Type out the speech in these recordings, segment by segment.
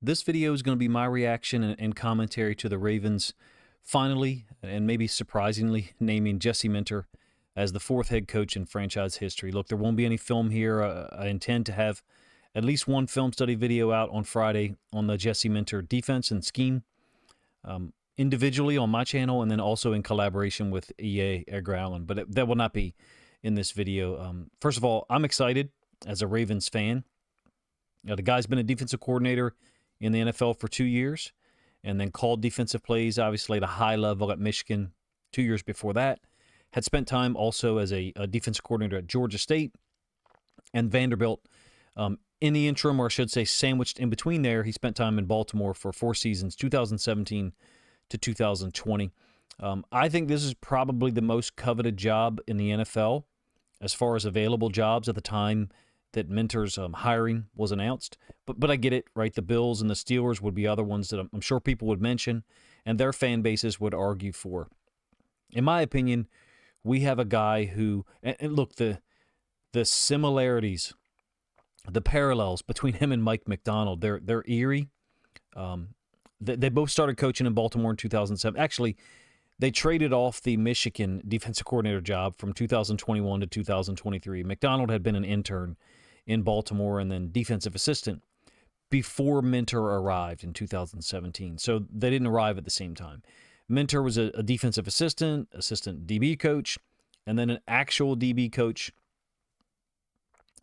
This video is going to be my reaction and commentary to the Ravens finally, and maybe surprisingly, naming Jesse Minter as the fourth head coach in franchise history. Look, there won't be any film here. I intend to have at least one film study video out on Friday on the Jesse Minter defense and scheme, individually on my channel, and then also in collaboration with EA Edgar Allen. But that will not be in this video. First of all, I'm excited as a Ravens fan. The guy's been a defensive coordinator in the NFL for 2 years, and then called defensive plays, obviously, at a high level at Michigan 2 years before that. Had spent time also as a defensive coordinator at Georgia State and Vanderbilt. In the interim, or I should say sandwiched in between there, he spent time in Baltimore for 4 seasons, 2017 to 2020. I think this is probably the most coveted job in the NFL as far as available jobs at the time that Minter's hiring was announced. But I get it, right? The Bills and the Steelers would be other ones that I'm sure people would mention and their fan bases would argue for. In my opinion, we have a guy who, and look, the similarities, the parallels between him and Mike Macdonald, they're eerie. They both started coaching in Baltimore in 2007. Actually, they traded off the Michigan defensive coordinator job from 2021 to 2023. Macdonald had been an intern in Baltimore and then defensive assistant before Minter arrived in 2017. So they didn't arrive at the same time. Minter was a defensive assistant DB coach, and then an actual DB coach.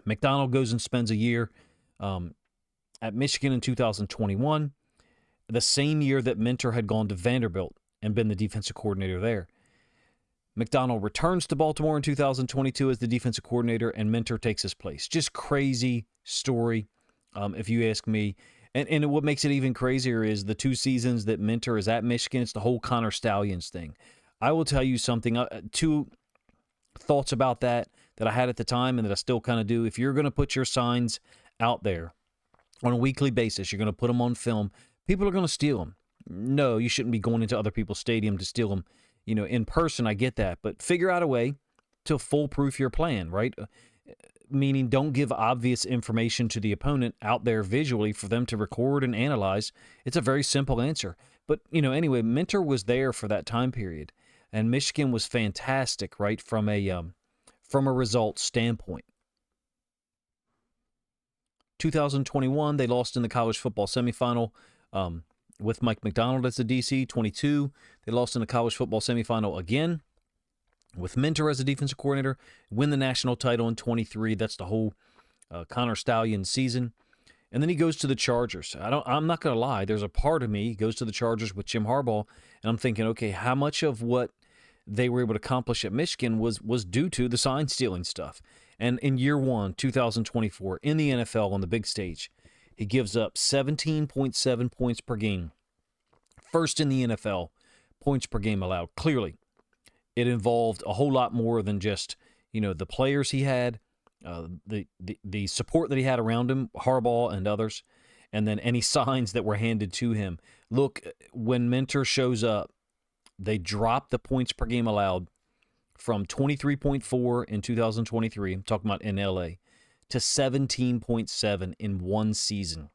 Macdonald goes and spends a year at Michigan in 2021, the same year that Minter had gone to Vanderbilt and been the defensive coordinator there. Macdonald returns to Baltimore in 2022 as the defensive coordinator, and Minter takes his place. Just crazy story, if you ask me. And what makes it even crazier is the 2 seasons that Minter is at Michigan. It's the whole Connor Stallions thing. I will tell you something, 2 thoughts about that I had at the time and that I still kind of do. If you're going to put your signs out there on a weekly basis, you're going to put them on film, people are going to steal them. No, you shouldn't be going into other people's stadium to steal them. In person, I get that, but figure out a way to foolproof your plan, right? Meaning don't give obvious information to the opponent out there visually for them to record and analyze. It's a very simple answer. But, anyway, Minter was there for that time period, and Michigan was fantastic, right, from a results standpoint. 2021, they lost in the college football semifinal with Mike Macdonald as the DC. 22, they lost in the college football semifinal again with Minter as the defensive coordinator. Win the national title in 23. That's the whole Connor Stallions season. And then he goes to the Chargers. I'm not going to lie. There's a part of me, he goes to the Chargers with Jim Harbaugh, and I'm thinking, okay, how much of what they were able to accomplish at Michigan was due to the sign-stealing stuff? And in year 1, 2024, in the NFL on the big stage, he gives up 17.7 points per game. First in the NFL, points per game allowed. Clearly, it involved a whole lot more than just, the players he had, the support that he had around him, Harbaugh and others, and then any signs that were handed to him. Look, when Minter shows up, they drop the points per game allowed from 23.4 in 2023, I'm talking about in LA, to 17.7 in 1 season.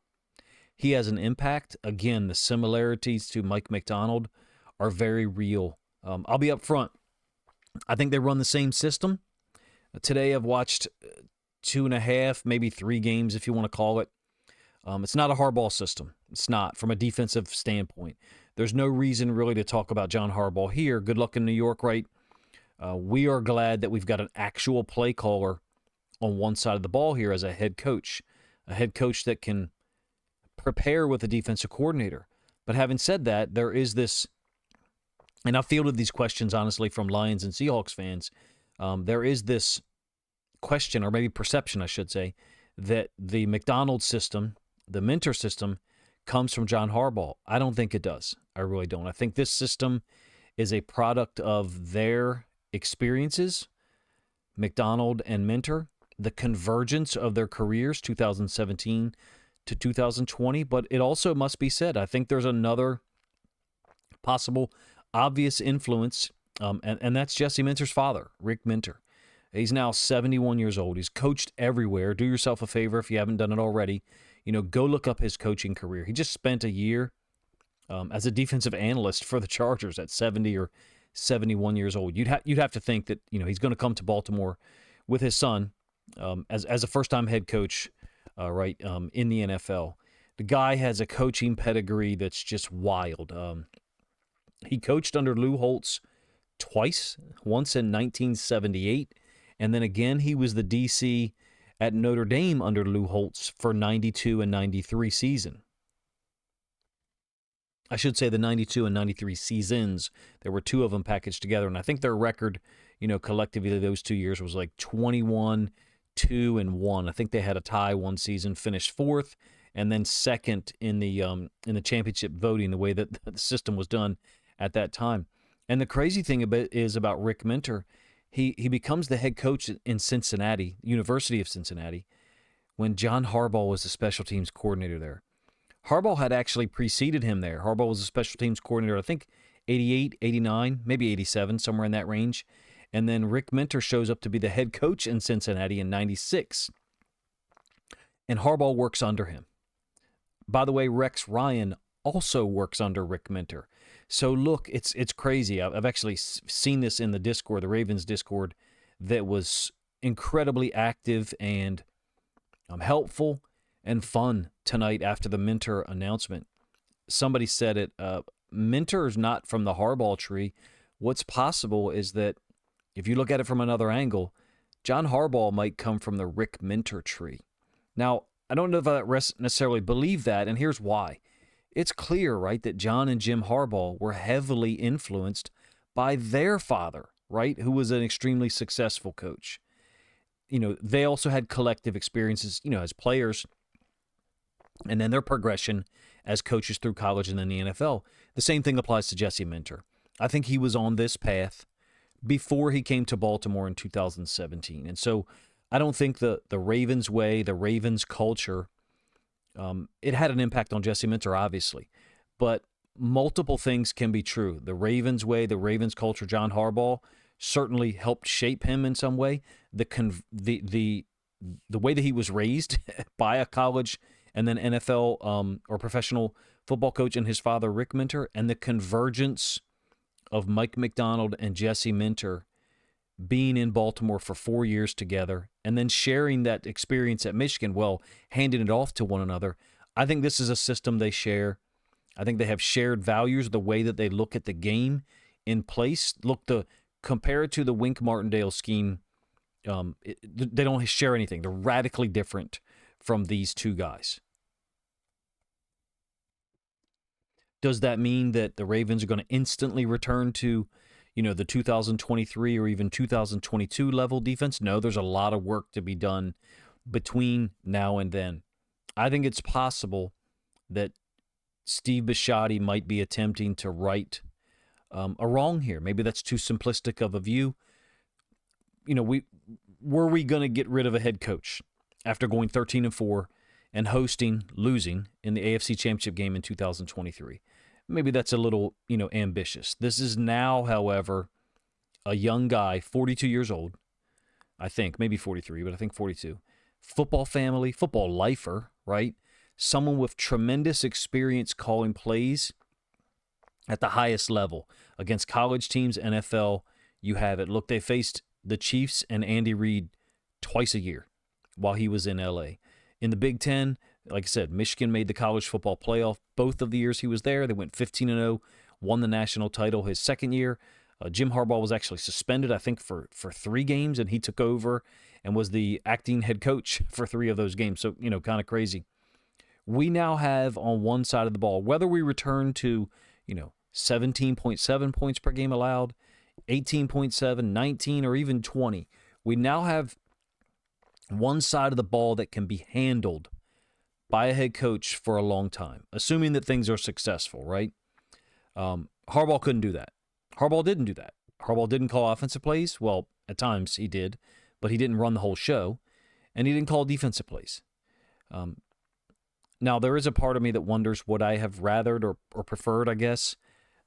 He has an impact. Again, the similarities to Mike Macdonald are very real. I'll be up front. I think they run the same system. Today I've watched 2.5, maybe 3 games if you want to call it. It's not a Harbaugh system. It's not, from a defensive standpoint. There's no reason really to talk about John Harbaugh here. Good luck in New York, right? We are glad that we've got an actual play caller on one side of the ball here as a head coach that can prepare with a defensive coordinator. But having said that, there is this, and I've fielded these questions, honestly, from Lions and Seahawks fans. There is this question, or maybe perception, I should say, that the Macdonald system, the Minter system, comes from John Harbaugh. I don't think it does. I really don't. I think this system is a product of their experiences, Macdonald and Minter, the convergence of their careers, 2017 to 2020. But it also must be said, I think there's another possible obvious influence, and that's Jesse Minter's father, Rick Minter. He's now 71 years old. He's coached everywhere. Do yourself a favor if you haven't done it already. Go look up his coaching career. He just spent a year as a defensive analyst for the Chargers at 70 or 71 years old. You'd have to think that he's going to come to Baltimore with his son as a first-time head coach, in the NFL. The guy has a coaching pedigree that's just wild. He coached under Lou Holtz twice, once in 1978, and then again he was the DC at Notre Dame under Lou Holtz for 92 and 93 season. I should say the 92 and 93 seasons. There were two of them packaged together, and I think their record, collectively those 2 years was like 21, 2, and 1. I think they had a tie one season, finished fourth, and then second in the championship voting, the way that the system was done at that time. And the crazy thing about Rick Minter, he becomes the head coach in Cincinnati, University of Cincinnati, when John Harbaugh was the special teams coordinator there. Harbaugh had actually preceded him there. Harbaugh was a special teams coordinator, I think, 88, 89, maybe 87, somewhere in that range. And then Rick Minter shows up to be the head coach in Cincinnati in 96. And Harbaugh works under him. By the way, Rex Ryan also works under Rick Minter. So look, it's crazy. I've actually seen this in the Discord, the Ravens Discord, that was incredibly active and helpful and fun tonight after the Minter announcement. Somebody said it, Minter is not from the Harbaugh tree. What's possible is that if you look at it from another angle, John Harbaugh might come from the Rick Minter tree. Now, I don't know if I necessarily believe that, and here's why. It's clear, right, that John and Jim Harbaugh were heavily influenced by their father, right, who was an extremely successful coach. They also had collective experiences, as players, and then their progression as coaches through college and then the NFL. The same thing applies to Jesse Minter. I think he was on this path before he came to Baltimore in 2017. And so I don't think the Ravens way, the Ravens culture, it had an impact on Jesse Minter, obviously. But multiple things can be true. The Ravens way, the Ravens culture, John Harbaugh certainly helped shape him in some way. The way that he was raised by a college and then NFL or professional football coach and his father, Rick Minter, and the convergence of Mike Macdonald and Jesse Minter being in Baltimore for 4 years together and then sharing that experience at Michigan, handing it off to one another. I think this is a system they share. I think they have shared values, the way that they look at the game in place. Compare it to the Wink Martindale scheme. They don't share anything. They're radically different from these two guys. Does that mean that the Ravens are going to instantly return to, the 2023 or even 2022 level defense? No, there's a lot of work to be done between now and then. I think it's possible that Steve Bisciotti might be attempting to right a wrong here. Maybe that's too simplistic of a view. Were we going to get rid of a head coach after going 13-4 and losing in the AFC Championship game in 2023? Maybe that's a little, ambitious. This is now, however, a young guy, 42 years old, I think, maybe 43, but I think 42. Football family, football lifer, right? Someone with tremendous experience calling plays at the highest level against college teams, NFL. You have it. Look, they faced the Chiefs and Andy Reid twice a year while he was in LA. In the Big Ten, like I said, Michigan made the college football playoff both of the years he was there. They went 15-0, won the national title his second year. Jim Harbaugh was actually suspended, I think, for 3 games, and he took over and was the acting head coach for 3 of those games. So, kind of crazy. We now have on one side of the ball, whether we return to, 17.7 points per game allowed, 18.7, 19, or even 20, we now have one side of the ball that can be handled by a head coach for a long time, assuming that things are successful, right? Harbaugh couldn't do that. Harbaugh didn't do that. Harbaugh didn't call offensive plays. Well, at times he did, but he didn't run the whole show, and he didn't call defensive plays. Now, there is a part of me that wonders, would I have rathered or preferred, I guess,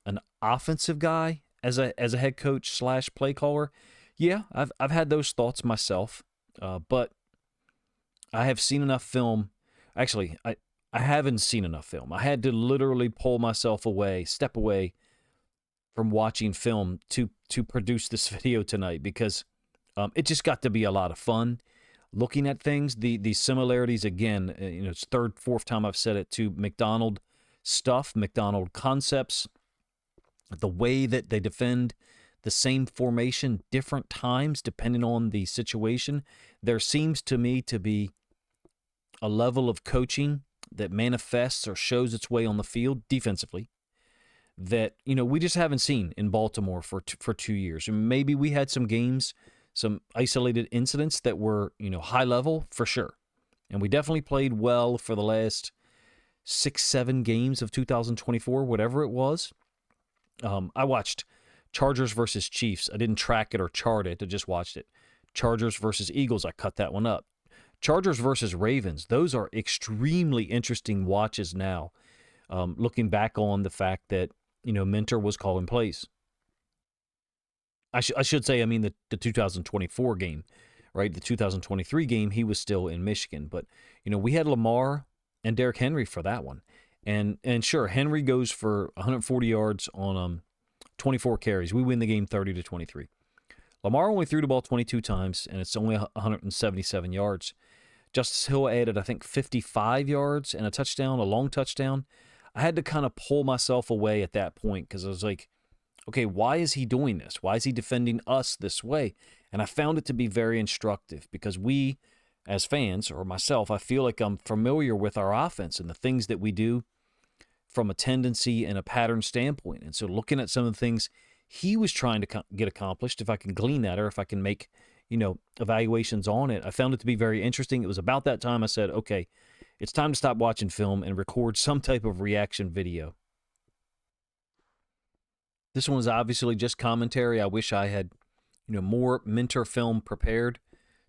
an offensive guy as a head coach / play caller? Yeah, I've had those thoughts myself, but I have seen enough film. Actually, I haven't seen enough film. I had to literally pull myself away, step away from watching film to produce this video tonight, because it just got to be a lot of fun looking at things. The similarities, again, it's third, fourth time I've said it, to Macdonald stuff, Macdonald concepts, the way that they defend the same formation different times depending on the situation. There seems to me to be a level of coaching that manifests or shows its way on the field defensively that, we just haven't seen in Baltimore for 2 years. And maybe we had some games, some isolated incidents that were, high level for sure. And we definitely played well for the last 6-7 games of 2024, whatever it was. I watched Chargers versus Chiefs. I didn't track it or chart it. I just watched it. Chargers versus Eagles. I cut that one up. Chargers versus Ravens. Those are extremely interesting watches now, looking back on the fact that, Minter was calling plays. I should say, the 2024 game, right? The 2023 game, he was still in Michigan. But, we had Lamar and Derrick Henry for that one. And sure, Henry goes for 140 yards on 24 carries. We win the game 30-23. Lamar only threw the ball 22 times, and it's only 177 yards. Justice Hill added, I think, 55 yards and a touchdown, a long touchdown. I had to kind of pull myself away at that point because I was like, okay, why is he doing this? Why is he defending us this way? And I found it to be very instructive because we, as fans, or myself, I feel like I'm familiar with our offense and the things that we do from a tendency and a pattern standpoint. And so looking at some of the things he was trying to get accomplished, if I can glean that or if I can make, evaluations on it, I found it to be very interesting. It was about that time I said, okay, it's time to stop watching film and record some type of reaction video. This one was obviously just commentary. I wish I had, more Minter film prepared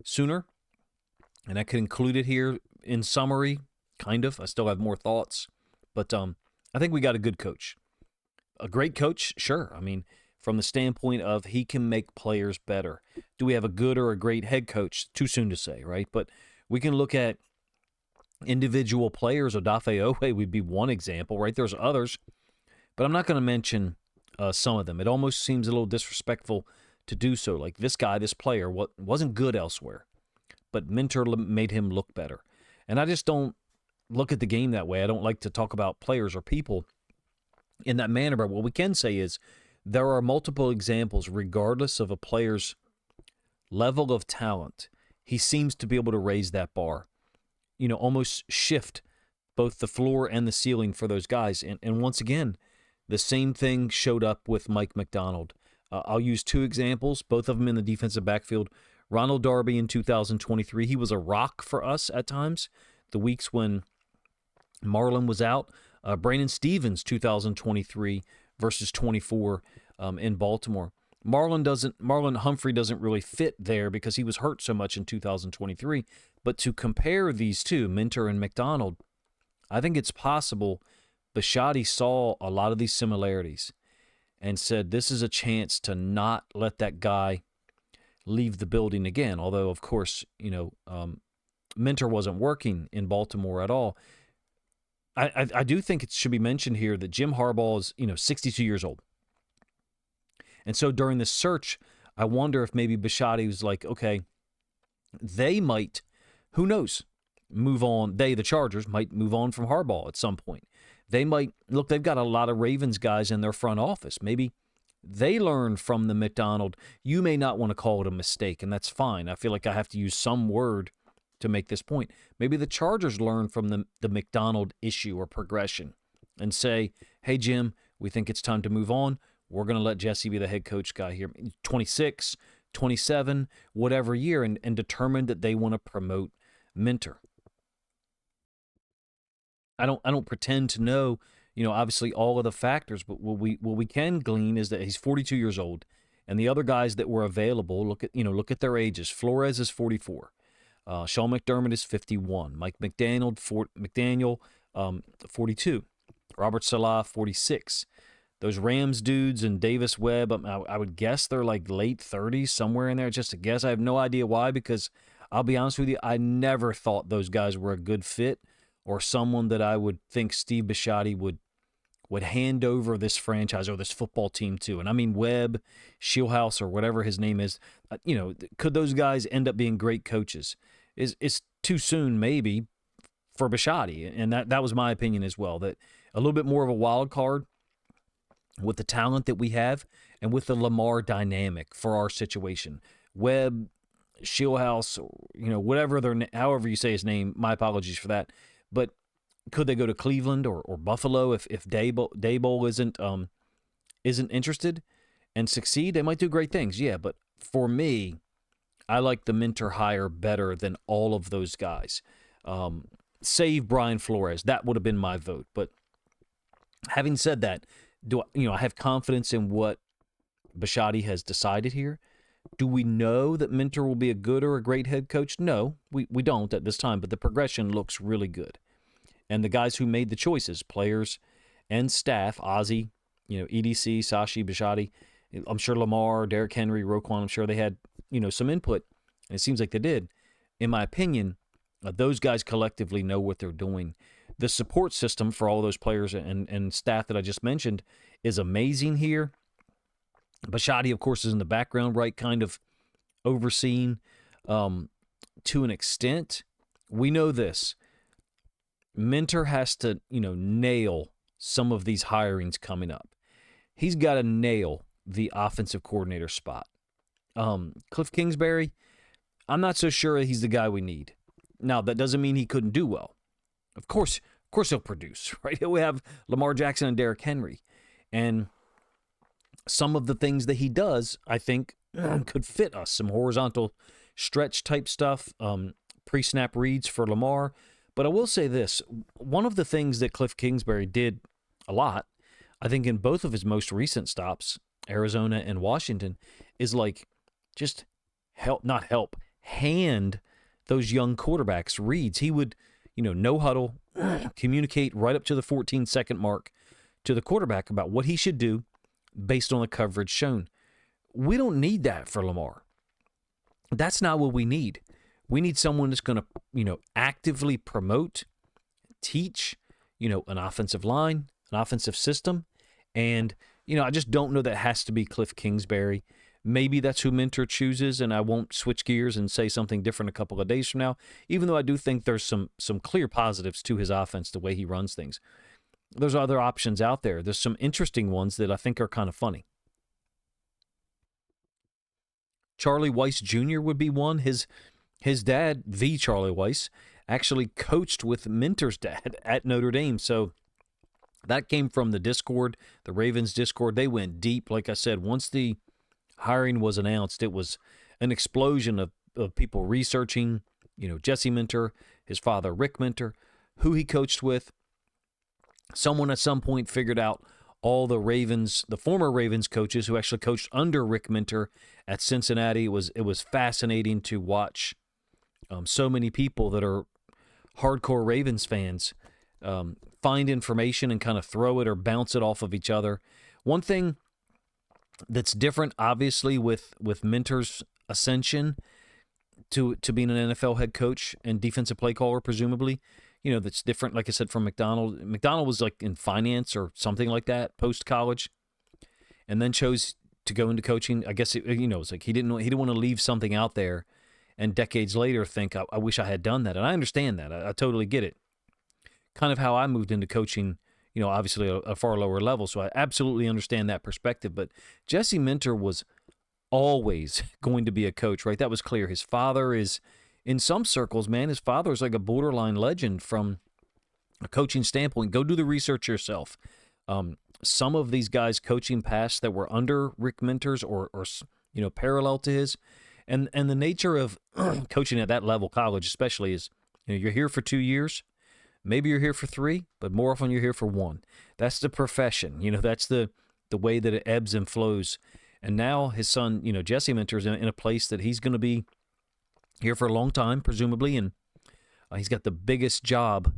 sooner. And I could include it here in summary, kind of. I still have more thoughts. But I think we got a good coach. A great coach, sure. From the standpoint of he can make players better. Do we have a good or a great head coach? Too soon to say, right? But we can look at individual players. Odafe Oweh would be one example, right? There's others, but I'm not going to mention some of them. It almost seems a little disrespectful to do so. Like this guy, this player, wasn't good elsewhere, but Minter made him look better. And I just don't look at the game that way. I don't like to talk about players or people in that manner, but what we can say is there are multiple examples, regardless of a player's level of talent. He seems to be able to raise that bar, almost shift both the floor and the ceiling for those guys. And once again, the same thing showed up with Mike Macdonald. I'll use two examples, both of them in the defensive backfield. Ronald Darby in 2023, he was a rock for us at times. The weeks when Marlon was out. Brandon Stevens, 2023 versus 24 in Baltimore. Marlon Humphrey doesn't really fit there because he was hurt so much in 2023. But to compare these two, Minter and Macdonald, I think it's possible Bisciotti saw a lot of these similarities and said, this is a chance to not let that guy leave the building again. Although, of course, Minter wasn't working in Baltimore at all. I do think it should be mentioned here that Jim Harbaugh is, 62 years old. And so during this search, I wonder if maybe Bisciotti was like, okay, they might, who knows, move on. The Chargers, might move on from Harbaugh at some point. They might, look, they've got a lot of Ravens guys in their front office. Maybe they learn from the Macdonald. You may not want to call it a mistake, and that's fine. I feel like I have to use some word to make this point. Maybe the Chargers learn from the Macdonald issue or progression and say, hey, Jim, we think it's time to move on. We're going to let Jesse be the head coach guy here, 26, 27, whatever year, and determine that they want to promote Minter. I don't pretend to know, obviously all of the factors, but what we can glean is that he's 42 years old, and the other guys that were available, look at their ages. Flores is 44. Sean McDermott is 51. Mike McDaniel, 42. Robert Salah, 46. Those Rams dudes and Davis Webb, I would guess they're like late 30s, somewhere in there. Just a guess. I have no idea why, because I'll be honest with you, I never thought those guys were a good fit or someone that I would think Steve Bisciotti would hand over this franchise or this football team to. And I mean Webb, Shieldhouse, or whatever his name is. Could those guys end up being great coaches? It's too soon, maybe, for Bisciotti. And that was my opinion as well, that a little bit more of a wild card with the talent that we have and with the Lamar dynamic for our situation. Webb, Shieldhouse, whatever however you say his name, my apologies for that. But could they go to Cleveland or Buffalo if Daboll isn't interested and succeed? They might do great things, yeah. But for me, I like the Minter hire better than all of those guys. Save Brian Flores, that would have been my vote. But having said that, I have confidence in what Bisciotti has decided here. Do we know that Minter will be a good or a great head coach? No, we don't at this time, but the progression looks really good. And the guys who made the choices, players and staff, Ozzie, EDC, Sashi, Bisciotti, I'm sure Lamar, Derrick Henry, Roquan, I'm sure they had, some input, and it seems like they did. In my opinion, those guys collectively know what they're doing. The support system for all those players and staff that I just mentioned is amazing here. Bisciotti, of course, is in the background, right, kind of overseeing to an extent. We know this. Minter has to, nail some of these hirings coming up. He's got to nail the offensive coordinator spot. Cliff Kingsbury, I'm not so sure he's the guy we need. Now, that doesn't mean he couldn't do well. Of course he'll produce, right? He'll have Lamar Jackson and Derrick Henry. And some of the things that he does, I think, could fit us. Some horizontal stretch type stuff, pre-snap reads for Lamar. But I will say this. One of the things that Cliff Kingsbury did a lot, I think in both of his most recent stops, Arizona and Washington, is just hand those young quarterbacks reads. He would, no huddle, communicate right up to the 14-second mark to the quarterback about what he should do based on the coverage shown. We don't need that for Lamar. That's not what we need. We need someone that's going to, actively promote, teach, an offensive line, an offensive system. And, I just don't know that has to be Cliff Kingsbury. Maybe that's who Minter chooses, and I won't switch gears and say something different a couple of days from now, even though I do think there's some clear positives to his offense, the way he runs things. There's other options out there. There's some interesting ones that I think are kind of funny. Charlie Weiss Jr. would be one. His dad, the Charlie Weiss, actually coached with Minter's dad at Notre Dame. So that came from the Discord, the Ravens Discord. They went deep. Like I said, once the hiring was announced, it was an explosion of people researching, Jesse Minter, his father, Rick Minter, who he coached with. Someone at some point figured out all the former Ravens coaches who actually coached under Rick Minter at Cincinnati. It was fascinating to watch so many people that are hardcore Ravens fans find information and kind of throw it or bounce it off of each other. One thing that's different, obviously, with Minter's ascension to being an NFL head coach and defensive play caller, presumably, that's different, like I said, from Macdonald. Macdonald was in finance or something like that post-college and then chose to go into coaching. I guess, it's like he didn't want to leave something out there and decades later think, I wish I had done that. And I understand that. I totally get it. Kind of how I moved into coaching, obviously a far lower level. So I absolutely understand that perspective. But Jesse Minter was always going to be a coach, right? That was clear. His father is, in some circles, man, his father is like a borderline legend from a coaching standpoint. Go do the research yourself. Some of these guys coaching past that were under Rick Minter's or parallel to his, and the nature of coaching at that level, college especially, is you're here for 2 years. Maybe you're here for 3, but more often you're here for 1. That's the profession. That's the way that it ebbs and flows. And now his son, Jesse Minter, is in a place that he's going to be here for a long time, presumably, and he's got the biggest job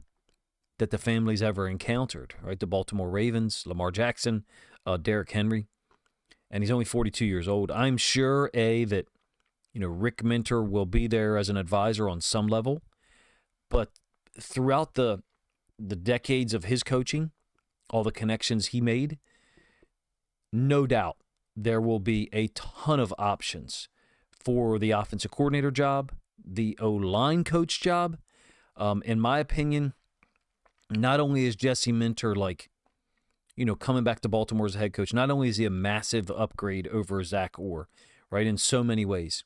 that the family's ever encountered, right? The Baltimore Ravens, Lamar Jackson, Derrick Henry, and he's only 42 years old. I'm sure, that, Rick Minter will be there as an advisor on some level, but throughout the the decades of his coaching, all the connections he made, no doubt there will be a ton of options for the offensive coordinator job, the O-line coach job. In my opinion, not only is Jesse Minter coming back to Baltimore as a head coach, not only is he a massive upgrade over Zach Orr, right, in so many ways,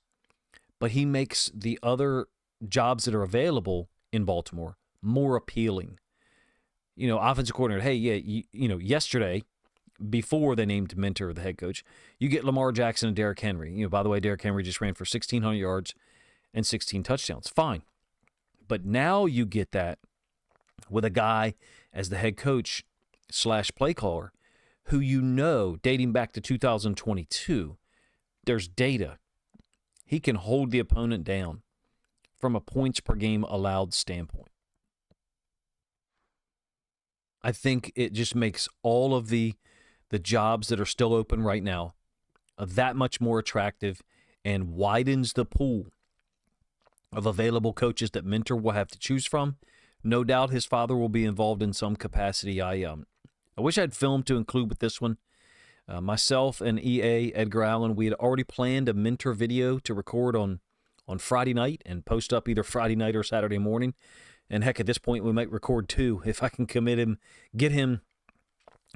but he makes the other jobs that are available in Baltimore more appealing. Offensive coordinator, hey, yeah, yesterday, before they named Minter the head coach, you get Lamar Jackson and Derrick Henry. By the way, Derrick Henry just ran for 1,600 yards and 16 touchdowns. Fine. But now you get that with a guy as the head coach / play caller who dating back to 2022, there's data. He can hold the opponent down from a points per game allowed standpoint. I think it just makes all of the jobs that are still open right now that much more attractive and widens the pool of available coaches that Minter will have to choose from. No doubt his father will be involved in some capacity. I wish I had filmed to include with this one. Myself and EA, Edgar Allen, we had already planned a Minter video to record on Friday night and post up either Friday night or Saturday morning. And heck, at this point, we might record two if I can get him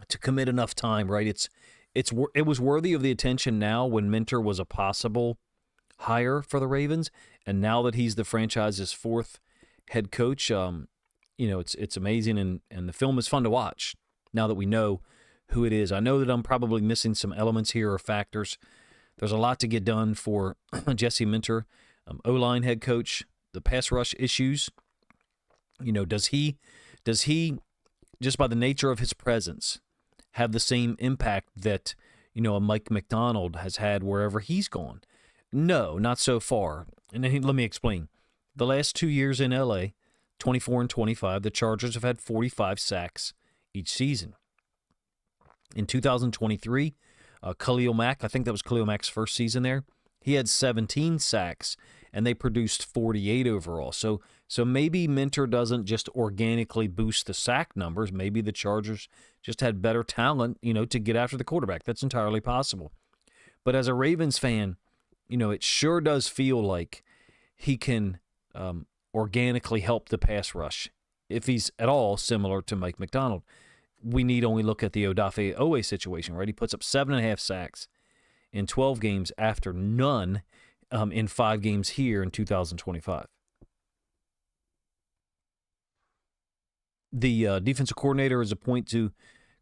to commit enough time, right? It was worthy of the attention now when Minter was a possible hire for the Ravens, and now that he's the franchise's fourth head coach, it's amazing, and the film is fun to watch now that we know who it is. I know that I'm probably missing some elements here or factors. There's a lot to get done for Jesse Minter, O-line head coach, the pass rush issues. Does he just by the nature of his presence have the same impact that a Mike Macdonald has had wherever he's gone? No, not so far. And then let me explain. The last 2 years in LA, 24 and 25, the Chargers have had 45 sacks each season. In 2023, Khalil Mack, I think that was Khalil Mack's first season there, he had 17 sacks, and they produced 48 overall. So maybe Minter doesn't just organically boost the sack numbers. Maybe the Chargers just had better talent, to get after the quarterback. That's entirely possible. But as a Ravens fan, it sure does feel like he can organically help the pass rush. If he's at all similar to Mike Macdonald, we need only look at the Odafe Owe situation, right? He puts up 7.5 sacks in 12 games after none in 5 games here in 2025. The defensive coordinator is a point to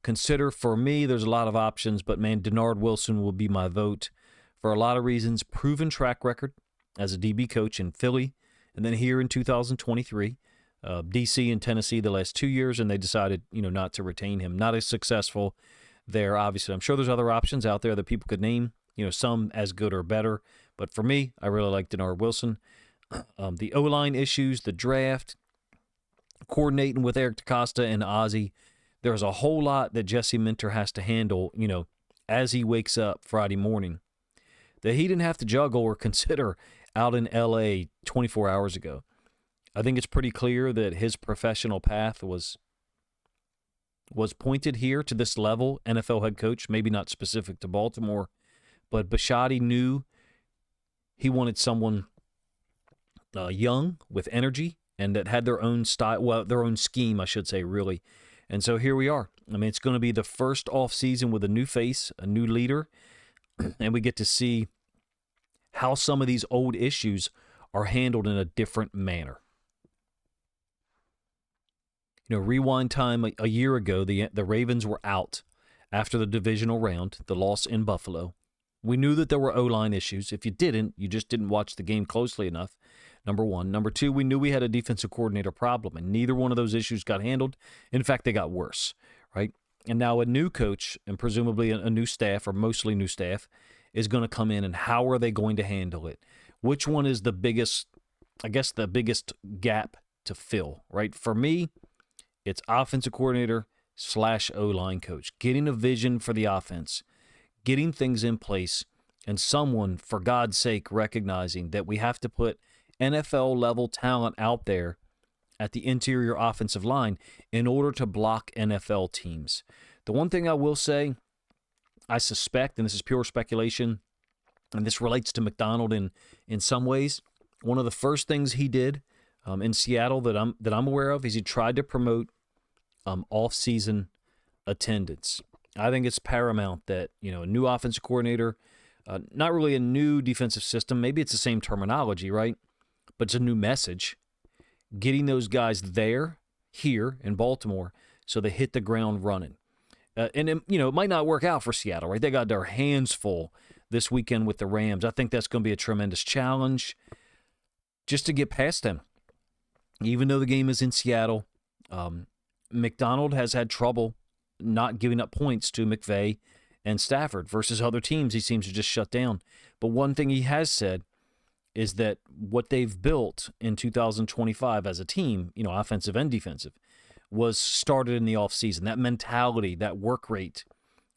consider. For me, there's a lot of options, but man, Denard Wilson will be my vote for a lot of reasons. Proven track record as a DB coach in Philly, and then here in 2023, DC and Tennessee the last 2 years, and they decided, not to retain him. Not as successful there, obviously. I'm sure there's other options out there that people could name, some as good or better. But for me, I really like Denard Wilson. The O-line issues, the draft, coordinating with Eric DeCosta and Ozzie, there's a whole lot that Jesse Minter has to handle, as he wakes up Friday morning, that he didn't have to juggle or consider out in L.A. 24 hours ago. I think it's pretty clear that his professional path was pointed here to this level, NFL head coach, maybe not specific to Baltimore, but Bisciotti knew he wanted someone young with energy and that had their own style, their own scheme, I should say, really. And so here we are. I mean, it's going to be the first offseason with a new face, a new leader, and we get to see how some of these old issues are handled in a different manner. Rewind time a year ago, the Ravens were out after the divisional round, the loss in Buffalo. We knew that there were O-line issues. If you didn't, you just didn't watch the game closely enough, number one. Number two, we knew we had a defensive coordinator problem, and neither one of those issues got handled. In fact, they got worse, right? And now a new coach and presumably a new staff, or mostly new staff, is going to come in, and how are they going to handle it? Which one is the biggest gap to fill, right? For me, it's offensive coordinator / O-line coach. Getting a vision for the offense, getting things in place, and someone, for God's sake, recognizing that we have to put NFL-level talent out there at the interior offensive line in order to block NFL teams. The one thing I will say, I suspect, and this is pure speculation, and this relates to Macdonald in some ways, one of the first things he did in Seattle that I'm aware of is he tried to promote off-season attendance. I think it's paramount that, a new offensive coordinator, not really a new defensive system, maybe it's the same terminology, right? But it's a new message. Getting those guys here in Baltimore, so they hit the ground running. And it might not work out for Seattle, right? They got their hands full this weekend with the Rams. I think that's going to be a tremendous challenge just to get past them. Even though the game is in Seattle, Macdonald has had trouble not giving up points to McVay and Stafford versus other teams. He seems to just shut down. But one thing he has said is that what they've built in 2025 as a team, offensive and defensive, was started in the offseason. That mentality, that work rate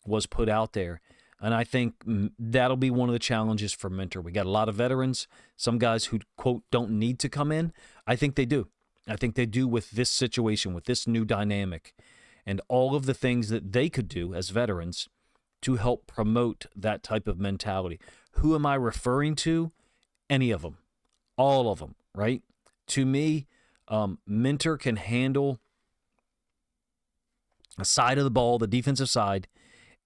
was put out there. And I think that'll be one of the challenges for Minter. We got a lot of veterans, some guys who, quote, don't need to come in. I think they do. I think they do with this situation, with this new dynamic, and all of the things that they could do as veterans to help promote that type of mentality. Who am I referring to? Any of them. All of them, right? To me, Minter can handle a side of the ball, the defensive side,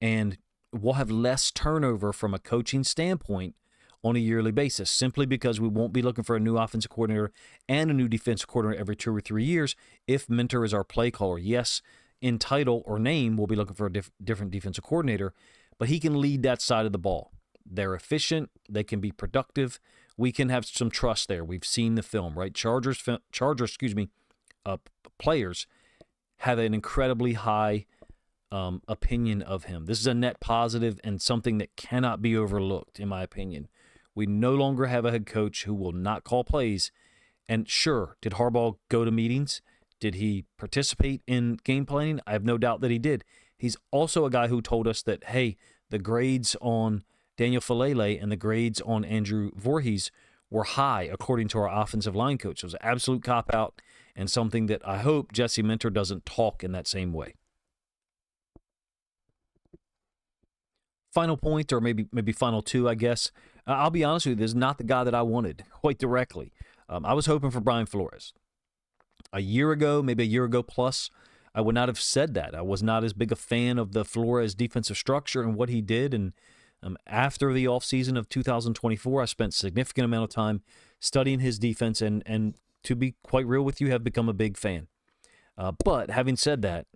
and we'll have less turnover from a coaching standpoint on a yearly basis, simply because we won't be looking for a new offensive coordinator and a new defensive coordinator every 2 or 3 years if Minter is our play caller. Yes, in title or name, we'll be looking for a different defensive coordinator, but he can lead that side of the ball. They're efficient. They can be productive. We can have some trust there. We've seen the film, right? Chargers, players have an incredibly high opinion of him. This is a net positive and something that cannot be overlooked, in my opinion. We no longer have a head coach who will not call plays. And sure, did Harbaugh go to meetings? Did he participate in game planning? I have no doubt that he did. He's also a guy who told us that, hey, the grades on Daniel Falele and the grades on Andrew Voorhees were high, according to our offensive line coach. It was an absolute cop-out and something that I hope Jesse Minter doesn't talk in that same way. Final point, or maybe final two, I guess. I'll be honest with you, this is not the guy that I wanted, quite directly. I was hoping for Brian Flores. A year ago, maybe a year ago plus, I would not have said that. I was not as big a fan of the Flores defensive structure and what he did. And after the offseason of 2024, I spent a significant amount of time studying his defense and to be quite real with you, have become a big fan. But having said that,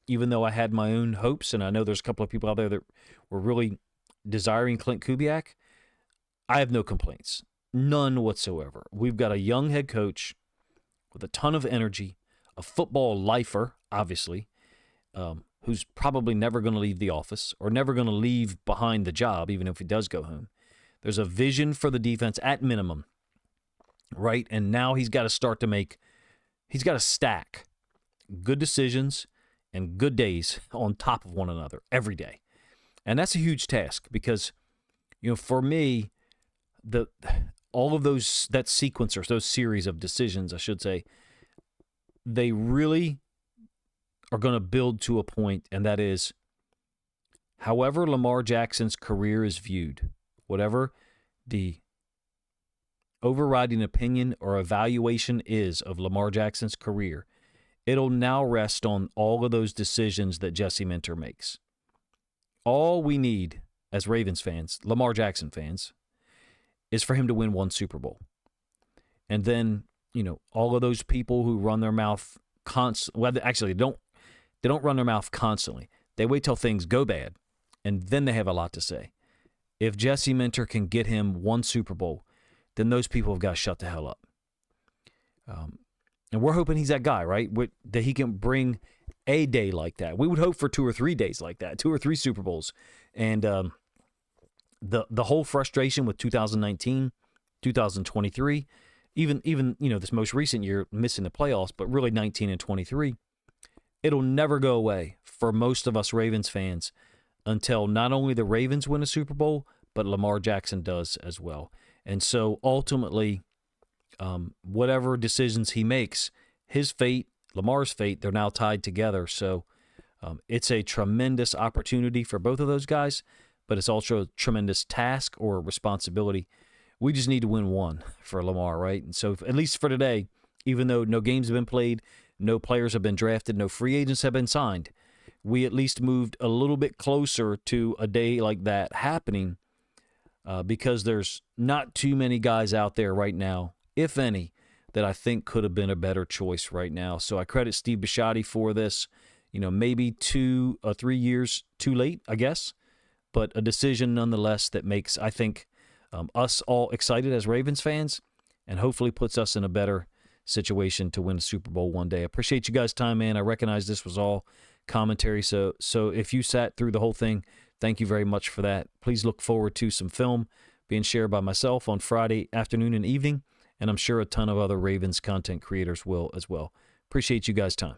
even though I had my own hopes, and I know there's a couple of people out there that were really desiring Clint Kubiak, I have no complaints. None whatsoever. We've got a young head coach with a ton of energy, a football lifer, obviously, who's probably never going to leave the office or never going to leave behind the job, even if he does go home. There's a vision for the defense at minimum, right? And now he's got to stack good decisions and good days on top of one another every day. And that's a huge task because, for me, all of that sequence, or those series of decisions, I should say, they really are going to build to a point, and that is, however Lamar Jackson's career is viewed, whatever the overriding opinion or evaluation is of Lamar Jackson's career, it'll now rest on all of those decisions that Jesse Minter makes. All we need as Ravens fans, Lamar Jackson fans, is for him to win one Super Bowl. And then, all of those people who run their mouth constantly, well, actually, they don't run their mouth constantly. They wait till things go bad, and then they have a lot to say. If Jesse Minter can get him one Super Bowl, then those people have got to shut the hell up. And we're hoping he's that guy, right? That he can bring a day like that. We would hope for 2 or 3 days like that, 2 or 3 Super Bowls. And the whole frustration with 2019, 2023, even this most recent year missing the playoffs, but really 19 and 23, it'll never go away for most of us Ravens fans until not only the Ravens win a Super Bowl, but Lamar Jackson does as well. And so ultimately, whatever decisions he makes, his fate, Lamar's fate, they're now tied together. So it's a tremendous opportunity for both of those guys, but it's also a tremendous task or responsibility. We just need to win one for Lamar, right? And so at least for today, even though no games have been played, no players have been drafted, no free agents have been signed, we at least moved a little bit closer to a day like that happening because there's not too many guys out there right now, if any, that I think could have been a better choice right now. So I credit Steve Bisciotti for this. Maybe 2 or 3 years too late, I guess, but a decision nonetheless that makes, I think, us all excited as Ravens fans and hopefully puts us in a better situation to win a Super Bowl one day. I appreciate you guys' time, man. I recognize this was all commentary, so if you sat through the whole thing, thank you very much for that. Please look forward to some film being shared by myself on Friday afternoon and evening, and I'm sure a ton of other Ravens content creators will as well. Appreciate you guys' time.